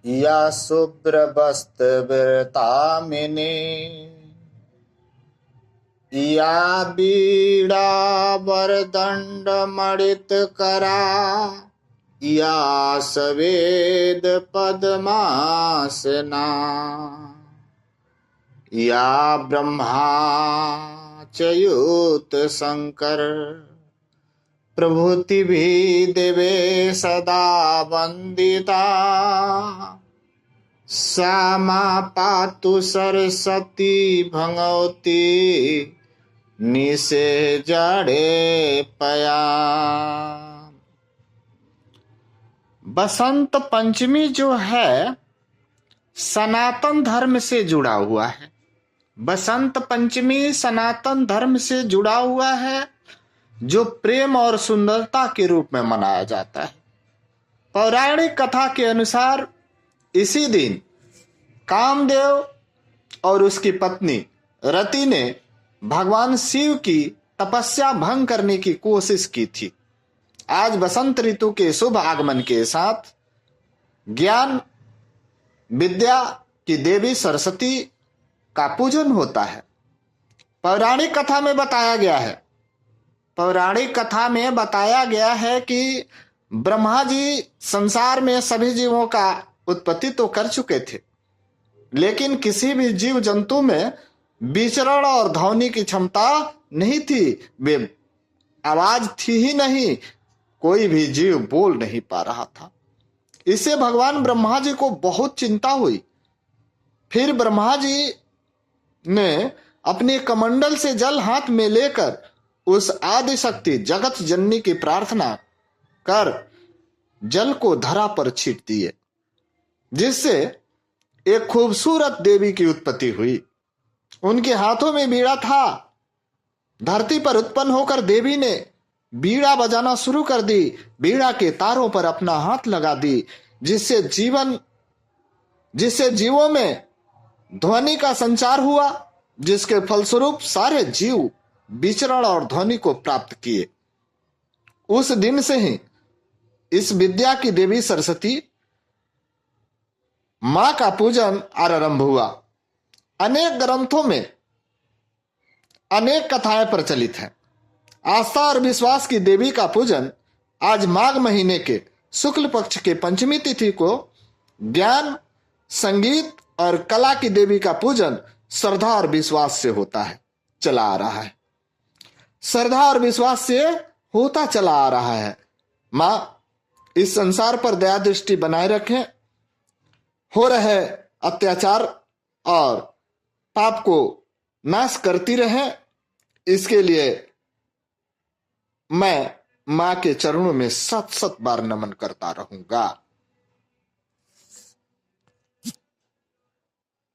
या शुभ्रवस्त्रवृतामिनी या बीडावरदण्डमणितकरा या सवेद पद्मासना या ब्रह्माच्युत शंकर प्रभृतिभिः देवे सदा वंदिता सा मा पातु सरस्वती भगवती निषेजड़े पया। बसंत पंचमी जो है सनातन धर्म से जुड़ा हुआ है। बसंत पंचमी सनातन धर्म से जुड़ा हुआ है, जो प्रेम और सुंदरता के रूप में मनाया जाता है। पौराणिक कथा के अनुसार इसी दिन कामदेव और उसकी पत्नी रति ने भगवान शिव की तपस्या भंग करने की कोशिश की थी। आज बसंत ऋतु के शुभ आगमन के साथ ज्ञान विद्या की देवी सरस्वती का पूजन होता है। पौराणिक कथा में बताया गया है कि ब्रह्मा जी संसार में सभी जीवों का उत्पत्ति तो कर चुके थे, लेकिन किसी भी जीव जंतु में विचरण और ध्वनि की क्षमता नहीं थी। वे आवाज थी ही नहीं, कोई भी जीव बोल नहीं पा रहा था। इससे भगवान ब्रह्मा जी को बहुत चिंता हुई। फिर ब्रह्मा जी ने अपने कमंडल से जल हाथ में लेकर उस आदि शक्ति जगत जननी की प्रार्थना कर जल को धरा पर छीट दिए, जिससे एक खूबसूरत देवी की उत्पत्ति हुई। उनके हाथों में बीड़ा था। धरती पर उत्पन्न होकर देवी ने बीड़ा बजाना शुरू कर दी। बीड़ा के तारों पर अपना हाथ लगा दी, जिससे जीवों में ध्वनि का संचार हुआ, जिसके फलस्वरूप सारे जीव विचरण और ध्वनि को प्राप्त किए। उस दिन से ही इस विद्या की देवी सरस्वती मां का पूजन आरंभ हुआ। अनेक ग्रंथों में अनेक कथाएं प्रचलित हैं। आस्था और विश्वास की देवी का पूजन आज माघ महीने के शुक्ल पक्ष के पंचमी तिथि को ज्ञान, संगीत और कला की देवी का पूजन श्रद्धा और विश्वास से होता है चला आ रहा है। श्रद्धा और विश्वास से होता चला आ रहा है। मां इस संसार पर दया दृष्टि बनाए रखें, हो रहे अत्याचार और पाप को नाश करती रहे। इसके लिए मैं मां के चरणों में 7 बार नमन करता रहूंगा।